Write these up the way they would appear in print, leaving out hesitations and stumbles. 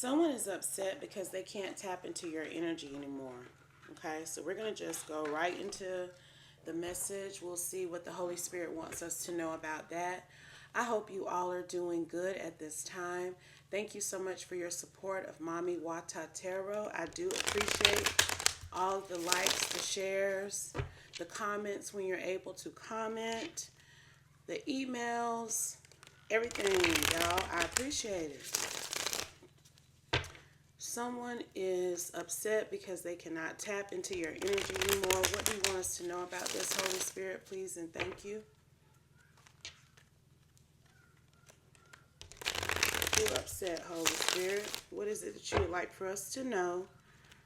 Someone is upset because they can't tap into your energy anymore. Okay, so we're going to just go right into the message. We'll see what the Holy Spirit wants us to know about that. I hope you all are doing good at this time. Thank you so much for your support of Mami Wata Tarot. I do appreciate all the likes, the shares, the comments when you're able to comment, the emails, everything, y'all. I appreciate it. Someone is upset because they cannot tap into your energy anymore. What do you want us to know about this, Holy Spirit, please, and thank you? You're upset, Holy Spirit. What is it that you would like for us to know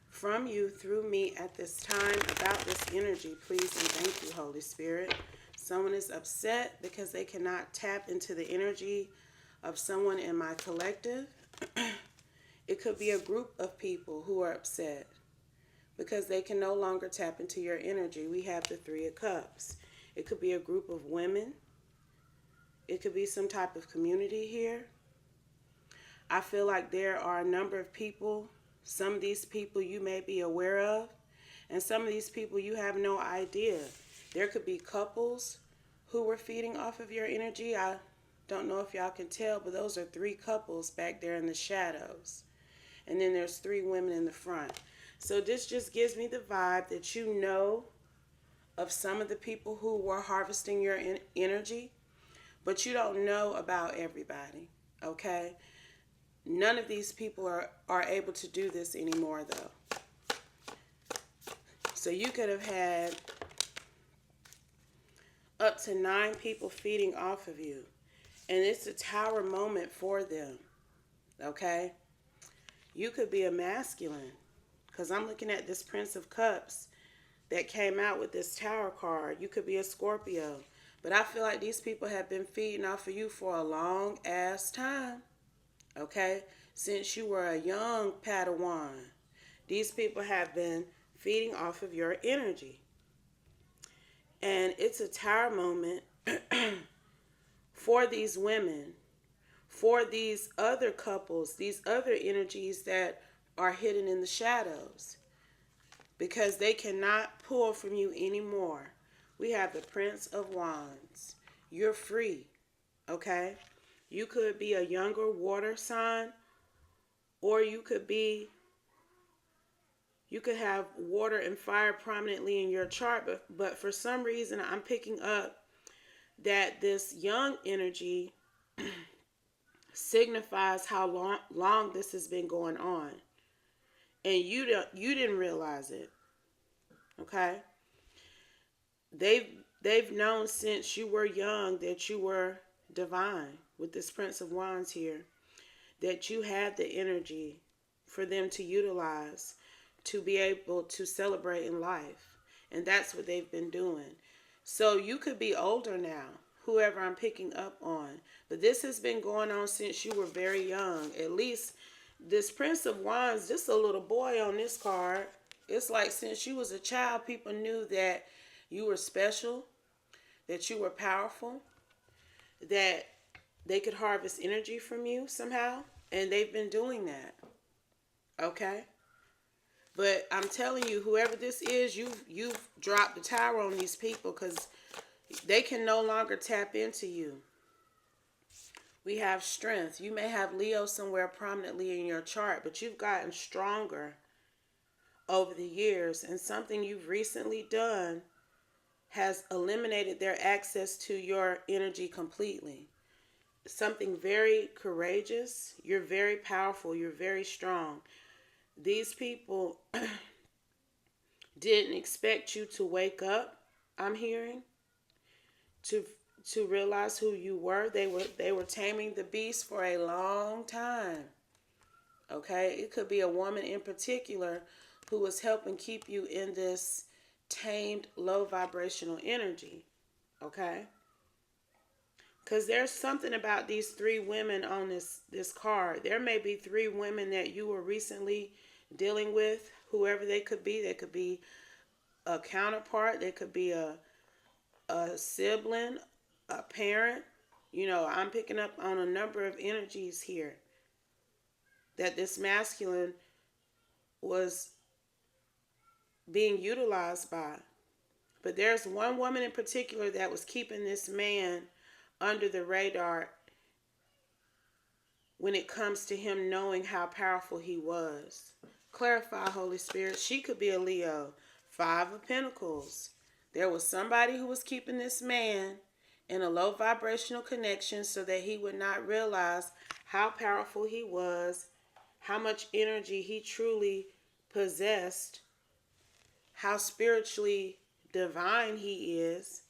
from you through me at this time about this energy, please, and thank you, Holy Spirit? Someone is upset because they cannot tap into the energy of someone in my collective. It could be a group of people who are upset because they can no longer tap into your energy. We have the Three of Cups. It could be a group of women. It could be some type of community here. I feel like there are a number of people. Some of these people you may be aware of, and some of these people you have no idea. There could be couples who were feeding off of your energy. I don't know if y'all can tell, but those are three couples back there in the shadows. And then there's three women in the front. So this just gives me the vibe that you know of some of the people who were harvesting your energy, but you don't know about everybody, okay? None of these people are able to do this anymore, though. So you could have had up to 9 people feeding off of you. And it's a tower moment for them, okay? You could be a masculine, because I'm looking at this Prince of Cups that came out with this Tower card. You could be a Scorpio. But I feel like these people have been feeding off of you for a long ass time, okay? Since you were a young Padawan, these people have been feeding off of your energy. And it's a Tower moment for these women, for these other couples, these other energies that are hidden in the shadows, because they cannot pull from you anymore. We have the Prince of Wands. You're free, okay? You could be a younger water sign, or you could have water and fire prominently in your chart, but for some reason I'm picking up that this young energy signifies how long this has been going on, and you didn't realize it. Okay, they've known since you were young that you were divine. With this Prince of Wands here, that you had the energy for them to utilize to be able to celebrate in life, and that's what they've been doing. So you could be older now, whoever I'm picking up on. But this has been going on since you were very young. At least this Prince of Wands, just a little boy on this card. It's like since you was a child, people knew that you were special, that you were powerful, that they could harvest energy from you somehow. And they've been doing that. Okay? But I'm telling you, whoever this is, you've dropped the tower on these people, because they can no longer tap into you. We have strength. You may have Leo somewhere prominently in your chart, but you've gotten stronger over the years, and something you've recently done has eliminated their access to your energy completely. Something very courageous. You're very powerful. You're very strong. These people didn't expect you to wake up, I'm hearing, to realize who you were. They were taming the beast for a long time. Okay? It could be a woman in particular who was helping keep you in this tamed, low vibrational energy. Okay? Because there's something about these 3 women on this card. There may be 3 women that you were recently dealing with, whoever they could be. They could be a counterpart. They could be a sibling, a parent. You know, I'm picking up on a number of energies here. that this masculine was being utilized by. But there's one woman in particular that was keeping this man under the radar when it comes to him knowing how powerful he was. Clarify, Holy Spirit. She could be a Leo. Five of Pentacles. There was somebody who was keeping this man in a low vibrational connection so that he would not realize how powerful he was, how much energy he truly possessed, how spiritually divine he is.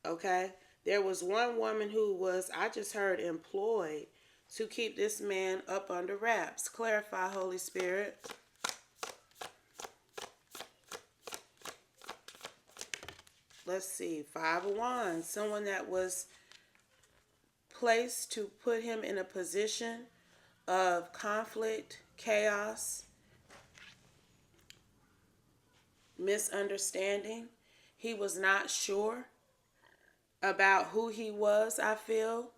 Okay? There was one woman who was, I just heard, employed to keep this man up under wraps. Clarify, Holy Spirit. Let's see. Five of Wands. Someone that was placed to put him in a position of conflict, chaos, misunderstanding. He was not sure about who he was, I feel.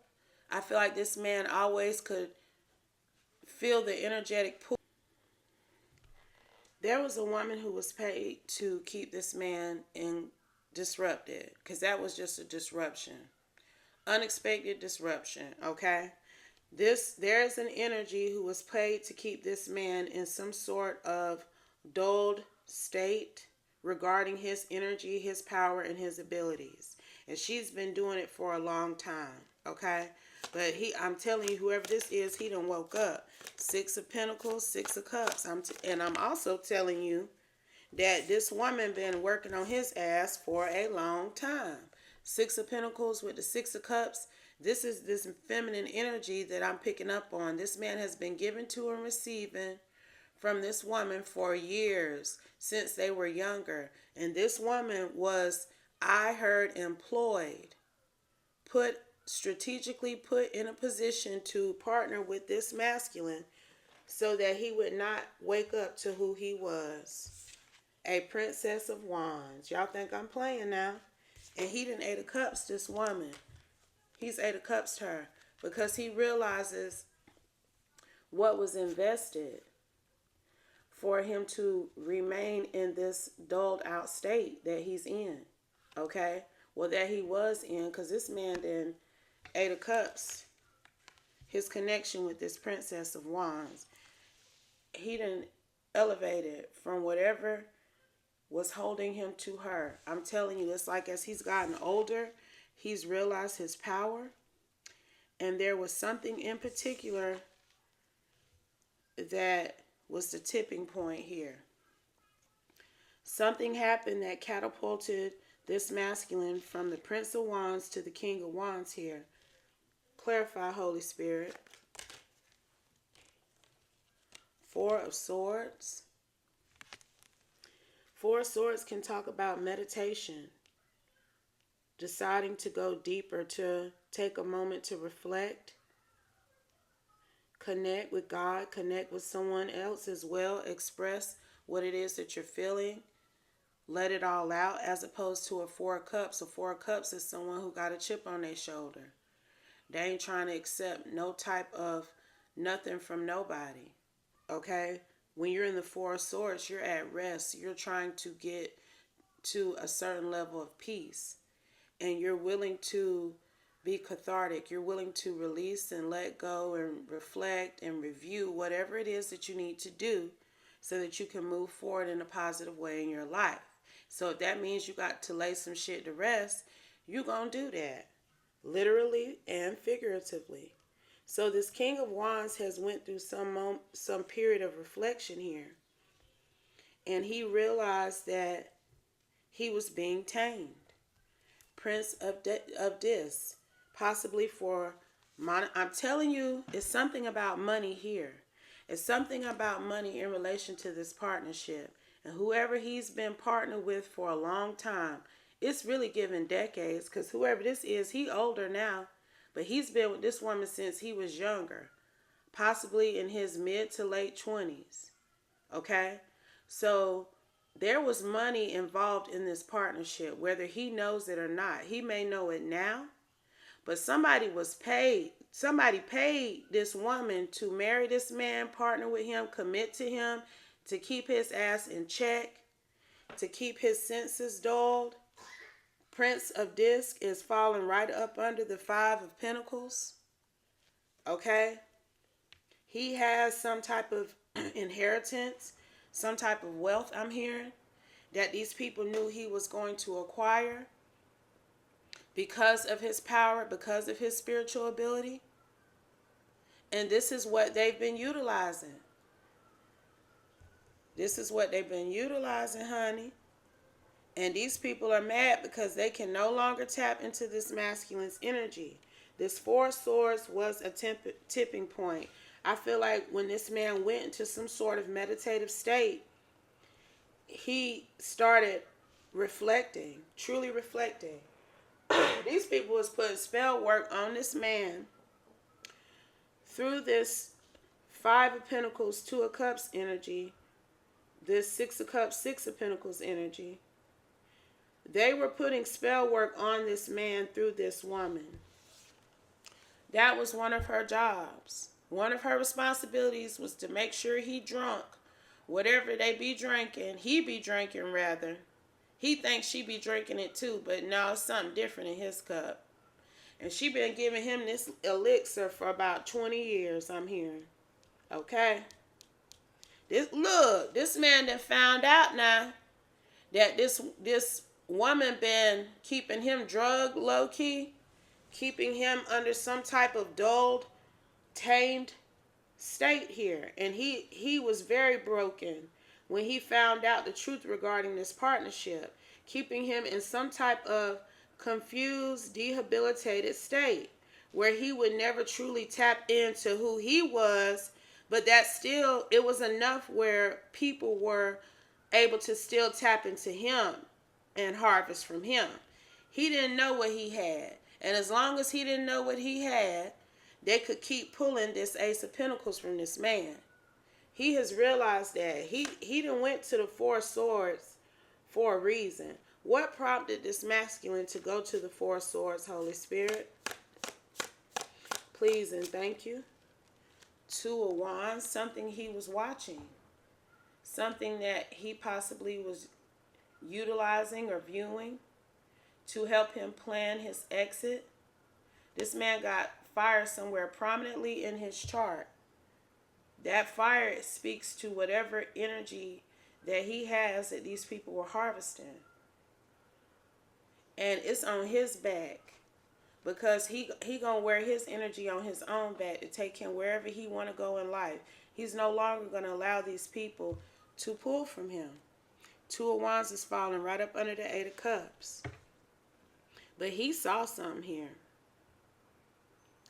I feel like this man always could feel the energetic pull. There was a woman who was paid to keep this man in disrupted, because that was just a disruption. Unexpected disruption, okay? There's an energy who was paid to keep this man in some sort of dulled state regarding his energy, his power, and his abilities. And she's been doing it for a long time, okay? But I'm telling you, whoever this is, he done woke up. Six of Pentacles, Six of Cups. And I'm also telling you that this woman been working on his ass for a long time. Six of Pentacles with the Six of Cups. This is this feminine energy that I'm picking up on. This man has been giving to and receiving from this woman for years, since they were younger. And this woman was, I heard, employed, strategically put in a position to partner with this masculine so that he would not wake up to who he was. A Princess of Wands. Y'all think I'm playing now? And he done Eight of Cups this woman. He's Eight of Cups her because he realizes what was invested for him to remain in this dulled out state that he's in. Okay? Well, that he was in, because this man then Eight of Cups, his connection with this Princess of Wands, he done elevated from whatever was holding him to her. I'm telling you, it's like as he's gotten older, he's realized his power. And there was something in particular that was the tipping point here. Something happened that catapulted this masculine from the Prince of Wands to the King of Wands here. Clarify, Holy Spirit. Four of Swords. Four of Swords can talk about meditation, deciding to go deeper, to take a moment to reflect, connect with God, connect with someone else as well, express what it is that you're feeling, let it all out, as opposed to a Four of Cups. A Four of Cups is someone who got a chip on their shoulder. They ain't trying to accept no type of nothing from nobody, okay? When you're in the Four of Swords, you're at rest. You're trying to get to a certain level of peace. And you're willing to be cathartic. You're willing to release and let go and reflect and review whatever it is that you need to do so that you can move forward in a positive way in your life. So if that means you got to lay some shit to rest, you're going to do that. Literally and figuratively. So this King of Wands has went through some period of reflection here. And he realized that he was being tamed. Prince of Dis. Possibly for money. I'm telling you, it's something about money here. It's something about money in relation to this partnership. And whoever he's been partnered with for a long time, it's really given decades, because whoever this is, he older now. But he's been with this woman since he was younger. Possibly in his mid to late 20s. Okay? So there was money involved in this partnership, whether he knows it or not. He may know it now, But somebody was paid. Somebody paid this woman to marry this man, partner with him, commit to him, to keep his ass in check, to keep his senses dulled. Prince of Disc is falling right up under the Five of Pentacles. Okay? He has some type of inheritance, some type of wealth, I'm hearing, that these people knew he was going to acquire because of his power, because of his spiritual ability. And this is what they've been utilizing. This is what they've been utilizing, honey. And these people are mad because they can no longer tap into this masculine's energy. This Four of Swords was a tipping point. I feel like when this man went into some sort of meditative state, he started reflecting, truly reflecting. These people was putting spell work on this man through this Five of Pentacles, Two of Cups energy, this Six of Cups, Six of Pentacles energy. They were putting spell work on this man through this woman. That was one of her jobs. One of her responsibilities was to make sure he drunk whatever they be drinking. He be drinking, rather. He thinks she be drinking it too, but no, it's something different in his cup. And she been giving him this elixir for about 20 years, I'm hearing. Okay? This man done found out now that this woman been keeping him drugged low-key, keeping him under some type of dulled, tamed state here. And he was very broken when he found out the truth regarding this partnership, keeping him in some type of confused, debilitated state where he would never truly tap into who he was, but that still, it was enough where people were able to still tap into him and harvest from him. He didn't know what he had. And as long as he didn't know what he had, they could keep pulling this Ace of Pentacles from this man. He has realized that he done went to the Four of Swords for a reason. What prompted this masculine to go to the Four of Swords, Holy Spirit? Please and thank you. Two of Wands, something he was watching. Something that he possibly was utilizing or viewing to help him plan his exit. This man got fire somewhere prominently in his chart. That fire speaks to whatever energy that he has that these people were harvesting. And it's on his back because he gonna wear his energy on his own back to take him wherever he want to go in life. He's no longer going to allow these people to pull from him. Two of Wands is falling right up under the Eight of Cups. But he saw something here.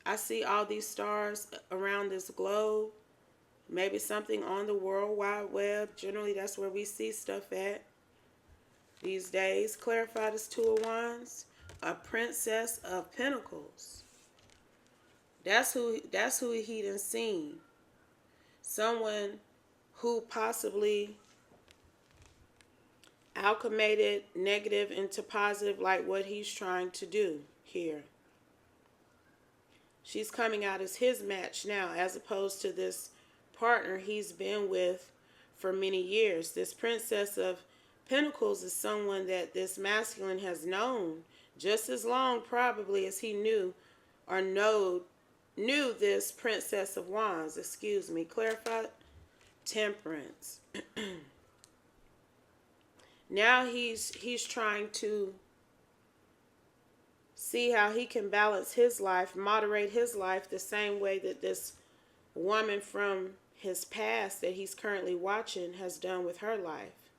I see all these stars around this globe. Maybe something on the World Wide Web. Generally, that's where we see stuff at these days. Clarify this Two of Wands. A Princess of Pentacles. That's who he done seen. Someone who possibly alchemated negative into positive, like what he's trying to do here. She's coming out as his match now, as opposed to this partner he's been with for many years. This Princess of Pentacles is someone that this masculine has known just as long probably as he knew this Princess of Wands. Excuse me. Clarify. Temperance. Now he's trying to see how he can balance his life, moderate his life the same way that this woman from his past that he's currently watching has done with her life.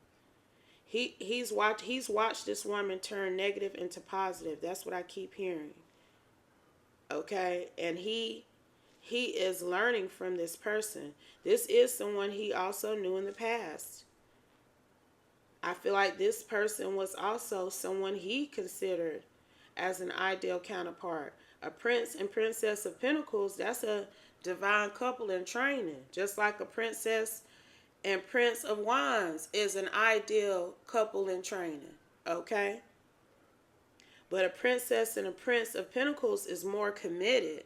He's watched this woman turn negative into positive. That's what I keep hearing. Okay? And he is learning from this person. This is someone he also knew in the past. I feel like this person was also someone he considered as an ideal counterpart. A Prince and Princess of Pentacles, that's a divine couple in training. Just like a Princess and Prince of Wands is an ideal couple in training. Okay? But a princess and a prince of pentacles is more committed.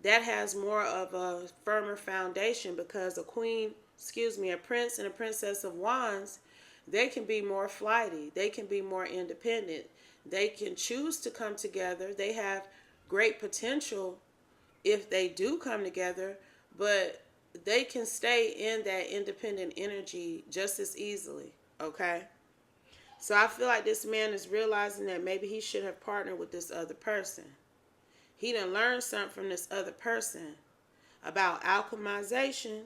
That has more of a firmer foundation, because a prince and a princess of wands, they can be more flighty. They can be more independent. They can choose to come together. They have great potential if they do come together, but they can stay in that independent energy just as easily. Okay? So I feel like this man is realizing that maybe he should have partnered with this other person. He done learned something from this other person about alchemization.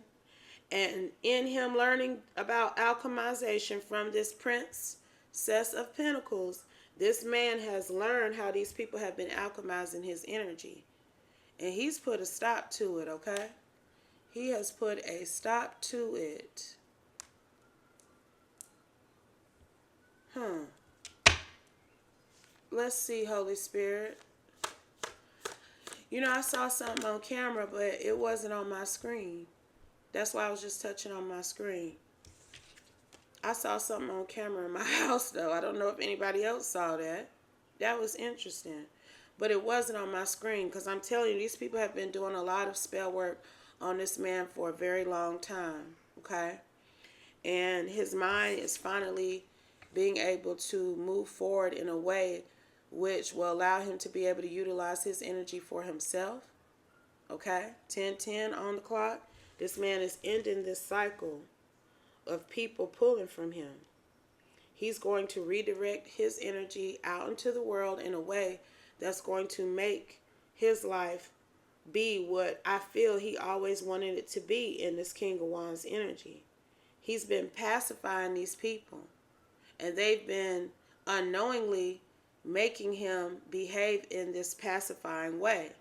And in him learning about alchemization from this princess of pentacles, this man has learned how these people have been alchemizing his energy. And he's put a stop to it, okay? He has put a stop to it. Let's see, Holy Spirit. You know, I saw something on camera, but it wasn't on my screen. That's why I was just touching on my screen. I saw something on camera in my house, though. I don't know if anybody else saw that. That was interesting. But it wasn't on my screen, because I'm telling you, these people have been doing a lot of spell work on this man for a very long time, okay? And his mind is finally being able to move forward in a way which will allow him to be able to utilize his energy for himself. Okay? 10:10 on the clock. This man is ending this cycle of people pulling from him. He's going to redirect his energy out into the world in a way that's going to make his life be what I feel he always wanted it to be in this King of Wands energy. He's been pacifying these people, and they've been unknowingly making him behave in this pacifying way.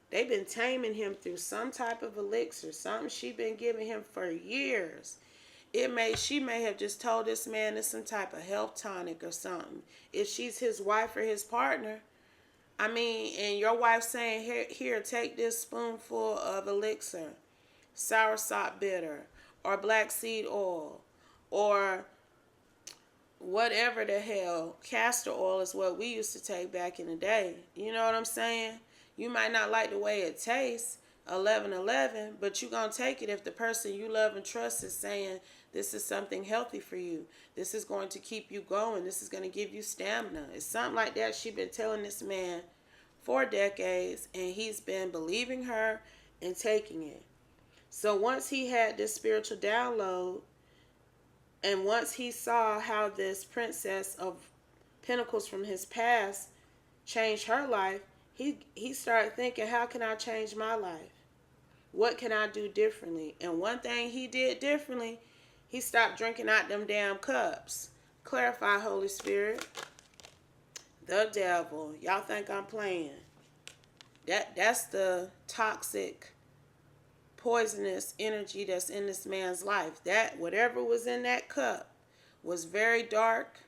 They've been taming him through some type of elixir, something she's been giving him for years. She may have just told this man it's some type of health tonic or something. If she's his wife or his partner, I mean, and your wife saying, here, take this spoonful of elixir, soursop bitter, or black seed oil, or whatever the hell, castor oil is what we used to take back in the day. You know what I'm saying? You might not like the way it tastes, 1111, but you're going to take it if the person you love and trust is saying, this is something healthy for you. This is going to keep you going. This is going to give you stamina. It's something like that she's been telling this man for decades, and he's been believing her and taking it. So once he had this spiritual download, and once he saw how this princess of pentacles from his past changed her life, he started thinking, how can I change my life? What can I do differently? And one thing he did differently, he stopped drinking out them damn cups. Clarify, Holy Spirit. The devil. Y'all think I'm playing? That's the toxic, poisonous energy that's in this man's life. That whatever was in that cup was very dark,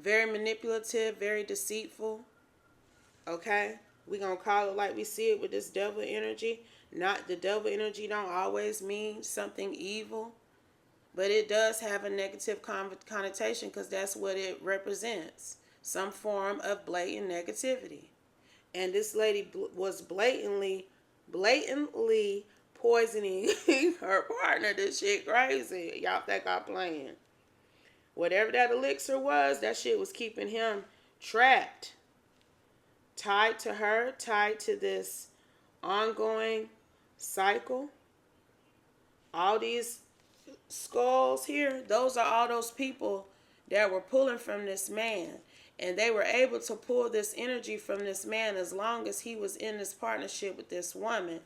very manipulative, very deceitful. Okay? We're going to call it like we see it with this devil energy. Not the devil energy don't always mean something evil, but it does have a negative connotation, because that's what it represents. Some form of blatant negativity. And this lady was blatantly poisoning her partner. This shit crazy. Y'all think I'm playing? Whatever that elixir was, that shit was keeping him trapped. Tied to her, tied to this ongoing cycle. All these skulls here, those are all those people that were pulling from this man. And they were able to pull this energy from this man as long as he was in this partnership with this woman.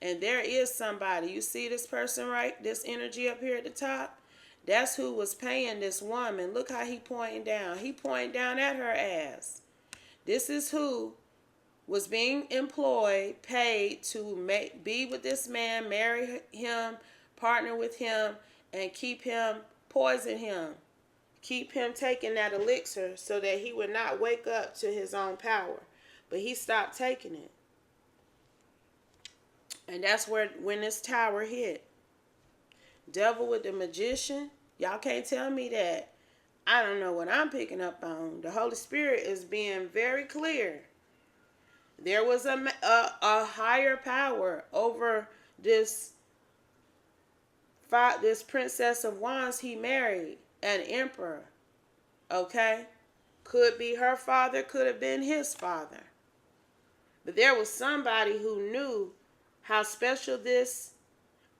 And there is somebody, you see this person, right? This energy up here at the top? That's who was paying this woman. Look how he pointing down. He pointing down at her ass. This is who was being employed, paid to be with this man, marry him, partner with him, and keep him, poison him. Keep him taking that elixir so that he would not wake up to his own power. But he stopped taking it. And that's when this tower hit. Devil with the magician. Y'all can't tell me that I don't know what I'm picking up on. The Holy Spirit is being very clear. There was a higher power over this this princess of wands he married, an emperor. Okay? Could be her father, could have been his father. But there was somebody who knew how special this.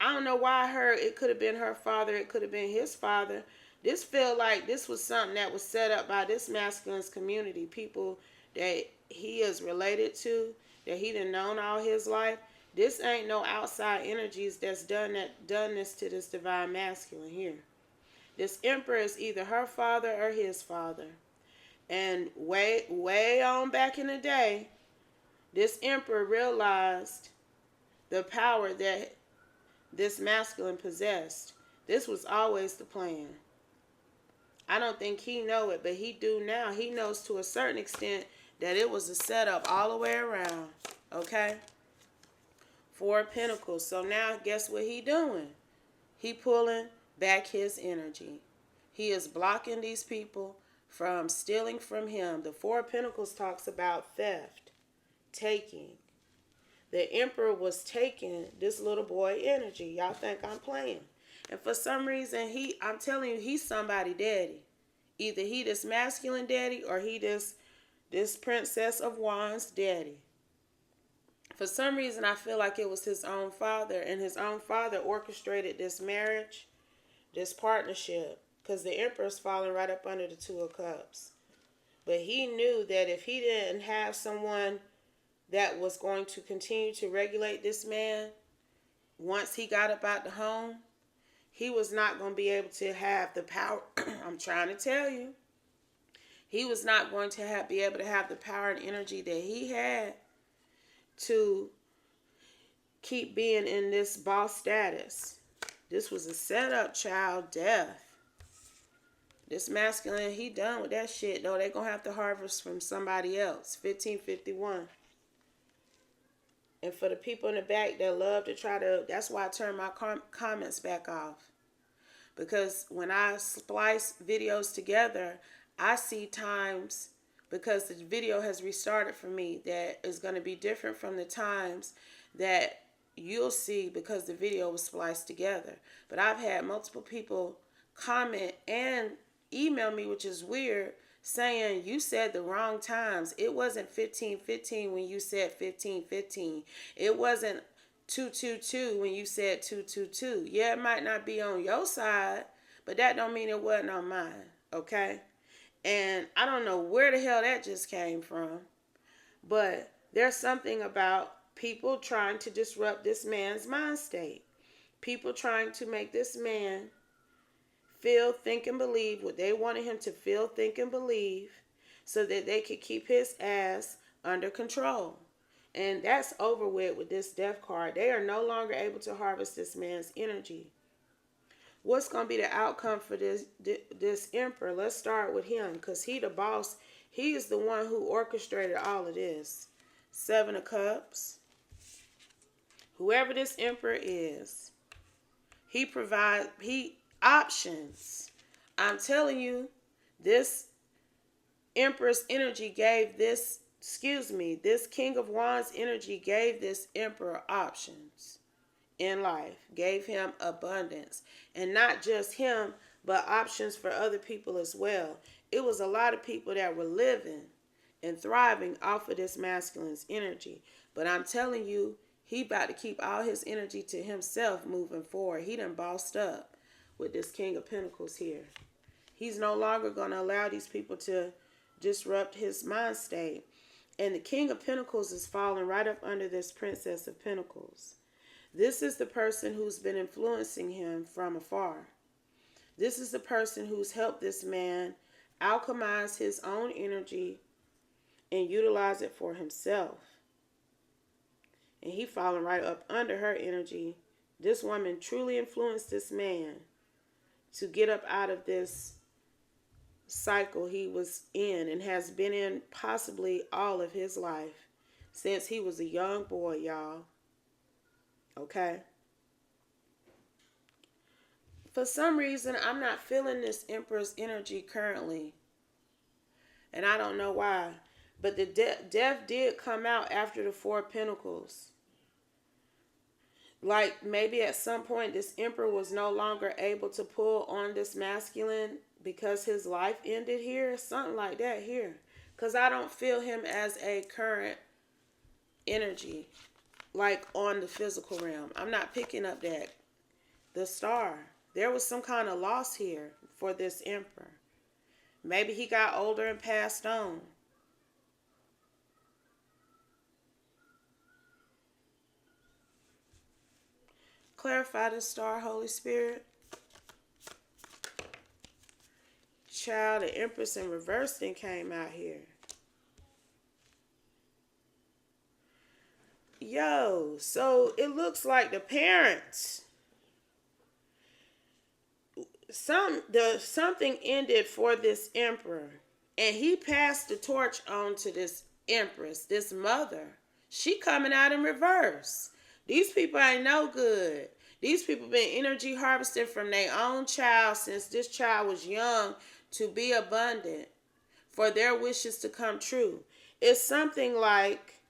I don't know why I heard it could have been her father, it could have been his father. This felt like this was something that was set up by this masculine's community, people that he is related to, that he done known all his life. This ain't no outside energies that's done this to this divine masculine here. This emperor is either her father or his father. And way on back in the day, this emperor realized the power that this masculine possessed. This was always the plan. I don't think he know it, but he do now. He knows to a certain extent that it was a setup all the way around. Okay? Four of Pentacles. So now guess what he doing? He pulling back his energy. He is blocking these people from stealing from him. The Four of Pentacles talks about theft, taking. The emperor was taking this little boy energy. Y'all think I'm playing. And for some reason, I'm telling you, he's somebody daddy. Either he this masculine daddy or he this princess of wands daddy. For some reason, I feel like it was his own father. And his own father orchestrated this marriage, this partnership. Because the emperor's falling right up under the Two of Cups. But he knew that if he didn't have someone that was going to continue to regulate this man, once he got up out the home, he was not going to be able to have the power. I'm trying to tell you. He was not going to be able to have the power and energy that he had to keep being in this boss status. This was a setup, child. Death. This masculine, he done with that shit, though. They're going to have to harvest from somebody else. 1551. And for the people in the back that love to try to, that's why I turn my comments back off. Because when I splice videos together, I see times, because the video has restarted for me, that is going to be different from the times that you'll see because the video was spliced together. But I've had multiple people comment and email me, which is weird, saying you said the wrong times. It wasn't 1515 when you said 1515. It wasn't 222 when you said 222. Yeah, it might not be on your side, but that don't mean it wasn't on mine. Okay? And I don't know where the hell that just came from, but there's something about people trying to disrupt this man's mind state. People trying to make this man feel, think, and believe what they wanted him to feel, think, and believe so that they could keep his ass under control. And that's over with this death card. They are no longer able to harvest this man's energy. What's going to be the outcome for this emperor? Let's start with him, because he the boss. He is the one who orchestrated all of this. Seven of Cups. Whoever this emperor is, he provides options. I'm telling you, this emperor's energy gave this King of Wands energy gave this emperor options in life, gave him abundance. And not just him, but options for other people as well. It was a lot of people that were living and thriving off of this masculine's energy. But I'm telling you, he about to keep all his energy to himself moving forward. He done bossed up with this King of Pentacles here. He's no longer going to allow these people to disrupt his mind state. And the King of Pentacles is falling right up under this Princess of Pentacles. This is the person who's been influencing him from afar. This is the person who's helped this man alchemize his own energy and utilize it for himself. And he falling right up under her energy. This woman truly influenced this man to get up out of this cycle he was in and has been in possibly all of his life since he was a young boy, y'all. Okay? For some reason, I'm not feeling this Emperor's energy currently. And I don't know why. But the death did come out after the Four of Pentacles. Like maybe at some point this Emperor was no longer able to pull on this masculine because his life ended here. Something like that here. Because I don't feel him as a current energy. Like on the physical realm. I'm not picking up that. The star. There was some kind of loss here for this Emperor. Maybe he got older and passed on. Clarify the star, Holy Spirit. Child, the Empress in reverse then came out here. Yo, so it looks like the parents. Something ended for this Emperor. And he passed the torch on to this Empress, this mother. She coming out in reverse. These people ain't no good. These people been energy harvested from their own child since this child was young to be abundant for their wishes to come true. It's something like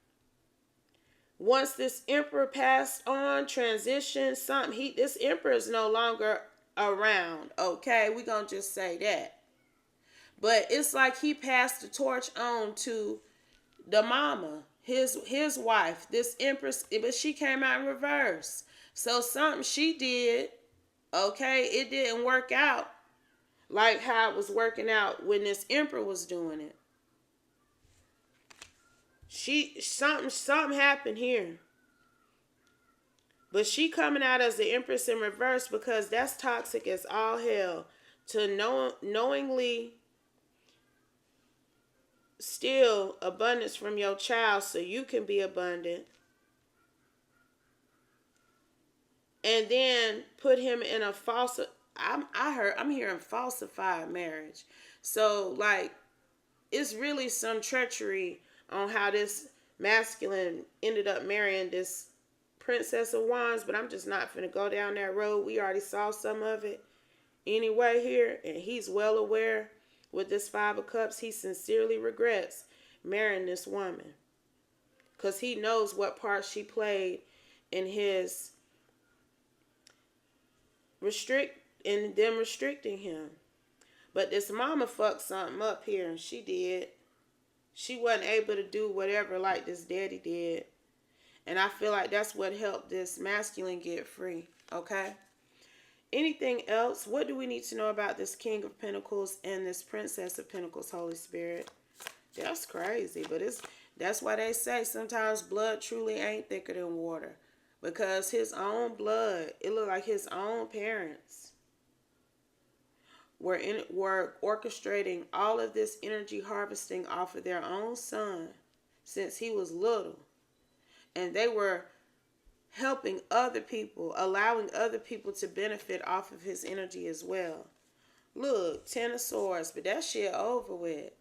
once this Emperor passed on, transition, this Emperor is no longer around. Okay, we gonna just say that. But it's like he passed the torch on to the mama, his wife, this Empress, but she came out in reverse. So something she did, okay, it didn't work out like how it was working out when this Emperor was doing it. Something happened here. But she coming out as the Empress in reverse because that's toxic as all hell. To knowingly steal abundance from your child so you can be abundant. And then put him in a I'm hearing falsified marriage. So like it's really some treachery on how this masculine ended up marrying this Princess of Wands, but I'm just not finna go down that road. We already saw some of it anyway here, and he's well aware with this Five of Cups. He sincerely regrets marrying this woman because he knows what part she played in his them restricting him. But this mama fucked something up here, and she did. She wasn't able to do whatever like this daddy did. And I feel like that's what helped this masculine get free. Okay? Anything else? What do we need to know about this King of Pentacles and this Princess of Pentacles, Holy Spirit? That's crazy. But that's why they say sometimes blood truly ain't thicker than water. Because his own blood, it looked like his own parents were orchestrating all of this energy harvesting off of their own son since he was little. And they were helping other people, allowing other people to benefit off of his energy as well. Look, 10 of Swords, but that shit over with.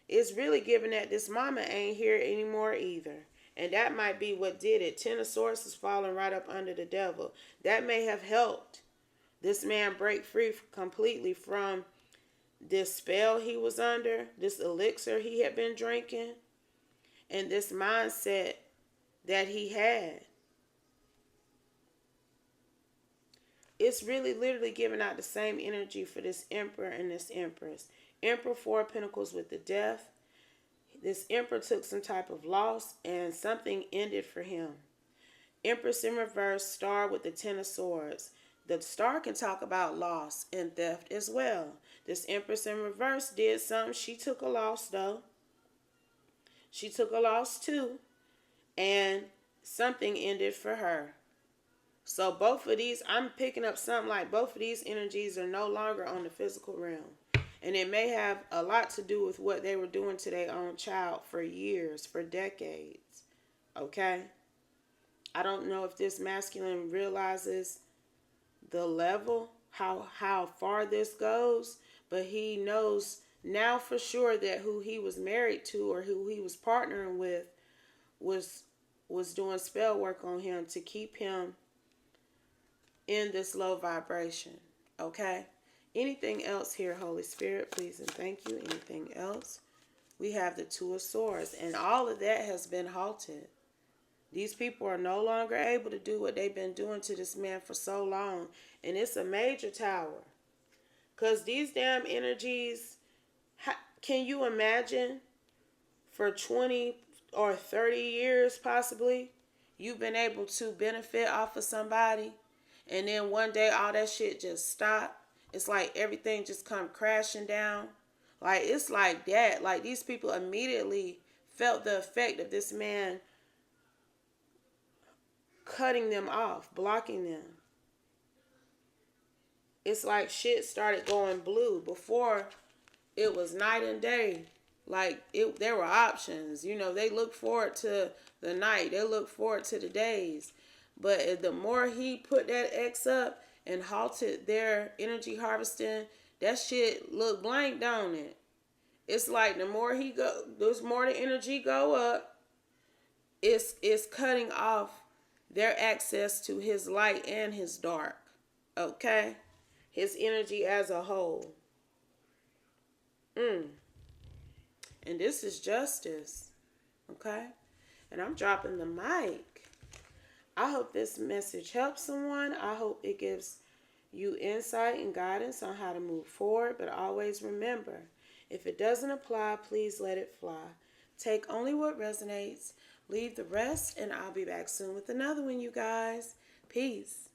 It's really giving that this mama ain't here anymore either. And that might be what did it. 10 of Swords is falling right up under the devil. That may have helped this man break free completely from this spell he was under, this elixir he had been drinking, and this mindset that he had. It's really literally giving out the same energy for this Emperor and this Empress. Emperor, Four of Pentacles with the death. This Emperor took some type of loss and something ended for him. Empress in reverse, Star with the 10 of Swords. The Star can talk about loss and theft as well. This Empress in reverse did something. She took a loss though. She took a loss too. And something ended for her. So both of these, I'm picking up something like both of these energies are no longer on the physical realm. And it may have a lot to do with what they were doing to their own child for years, for decades. Okay? I don't know if this masculine realizes the level, how far this goes, but he knows now for sure that who he was married to or who he was partnering with was doing spell work on him to keep him in this low vibration. Okay? Anything else here, Holy Spirit, please and thank you. Anything else? We have the Two of Swords, and all of that has been halted. These people are no longer able to do what they've been doing to this man for so long. And it's a major tower. Because these damn energies, can you imagine for 20 or 30 years possibly, you've been able to benefit off of somebody, and then one day all that shit just stopped. It's like everything just come crashing down. Like, it's like that. Like, these people immediately felt the effect of this man cutting them off, blocking them. It's like shit started going blue. Before, it was night and day. Like, there were options. You know, they look forward to the night. They look forward to the days. But the more he put that X up and halted their energy harvesting, that shit look blank, don't it? It's like the more the more the energy go up, it's cutting off their access to his light and his dark. Okay? His energy as a whole. And this is justice. Okay? And I'm dropping the mic. I hope this message helps someone. I hope it gives you insight and guidance on how to move forward. But always remember, if it doesn't apply, please let it fly. Take only what resonates. Leave the rest. And I'll be back soon with another one, you guys. Peace.